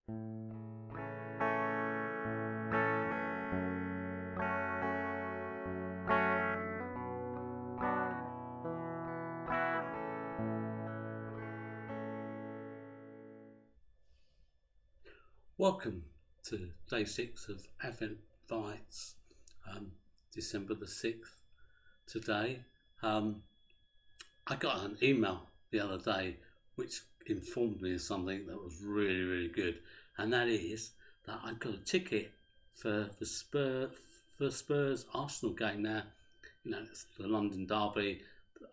Welcome to day 6 of Advent Bites, December the 6th today. I got an email the other day which informed me of something that was really, really good, and that is that I got a ticket for the Spurs Arsenal game now. You know, it's the London derby.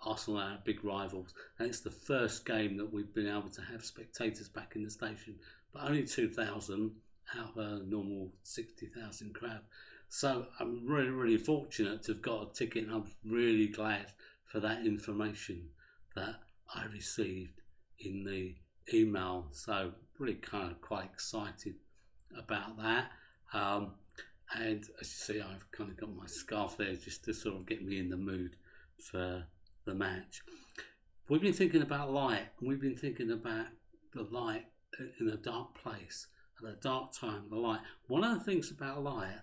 Arsenal are our big rivals, and it's the first game that we've been able to have spectators back in the station, but only 2,000 out of a normal 60,000 crowd. So I'm really, really fortunate to have got a ticket, and I'm really glad for that information that I received in the email. So really kind of quite excited about that. And as you see, I've kind of got my scarf there just to sort of get me in the mood for the match. We've been thinking about light, and we've been thinking about the light in a dark place, at a dark time, the light. One of the things about light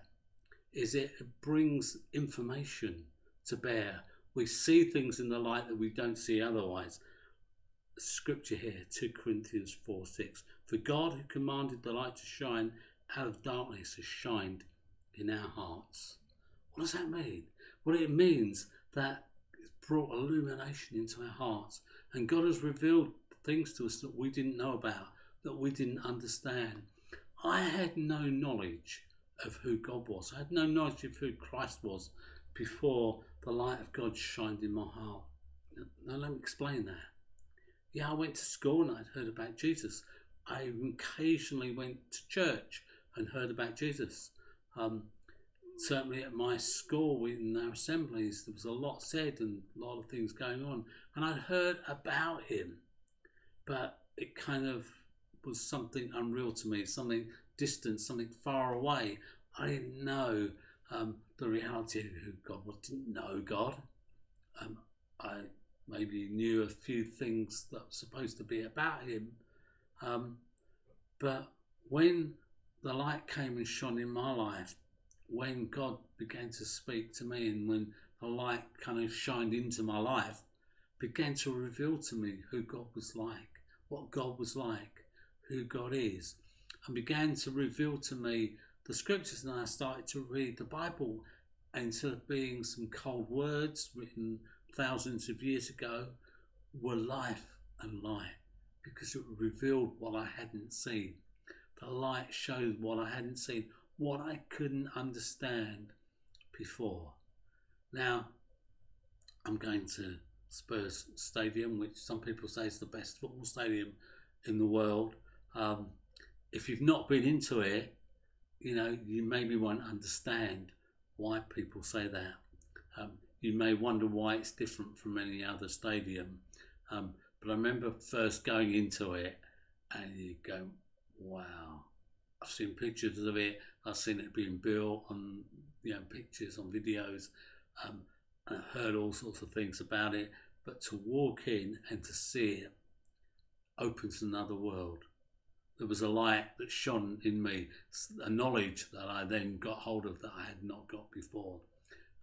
is it brings information to bear. We see things in the light that we don't see otherwise. Scripture here, 2 Corinthians 4:6. For God, who commanded the light to shine out of darkness, has shined in our hearts. What does that mean? Well, it means that it's brought illumination into our hearts, and God has revealed things to us that we didn't know about, that we didn't understand. I had no knowledge of who God was. I had no knowledge of who Christ was before the light of God shined in my heart. Now let me explain that. Yeah, I went to school and I'd heard about Jesus. I occasionally went to church and heard about Jesus. Certainly at my school, in our assemblies, there was a lot said and a lot of things going on. And I'd heard about him, but it kind of was something unreal to me, something distant, something far away. I didn't know the reality of who God was. Didn't know God. I maybe knew a few things that were supposed to be about him. But when the light came and shone in my life, when God began to speak to me, and when the light kind of shined into my life, began to reveal to me who God was like, what God was like, who God is, and began to reveal to me the scriptures. And I started to read the Bible, and instead of being some cold words written thousands of years ago, were life and light, because it revealed what I hadn't seen. The light showed what I hadn't seen, what I couldn't understand before. Now, I'm going to Spurs Stadium, which some people say is the best football stadium in the world. If you've not been into it, you know, you maybe won't understand why people say that. You may wonder why it's different from any other stadium. But I remember first going into it, and you go, wow. I've seen pictures of it. I've seen it being built on, pictures, on videos. And I've heard all sorts of things about it. But to walk in and to see it opens another world. There was a light that shone in me, a knowledge that I then got hold of that I had not got before.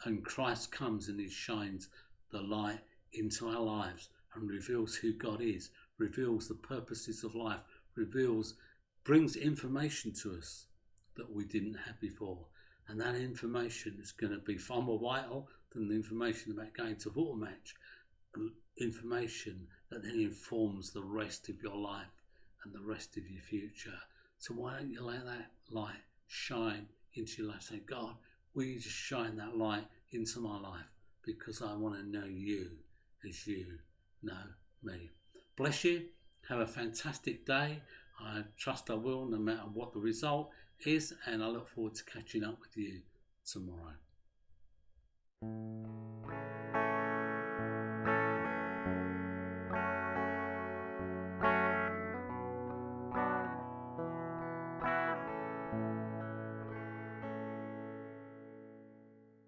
And Christ comes and he shines the light into our lives and reveals who God is, reveals the purposes of life, brings information to us that we didn't have before. And that information is going to be far more vital than the information about going to a football match. Information that then informs the rest of your life and the rest of your future. So why don't you let that light shine into your life? Say, God, will you just shine that light into my life, because I want to know you as you know me. Bless you. Have a fantastic day. I trust I will, no matter what the result is, and I look forward to catching up with you tomorrow.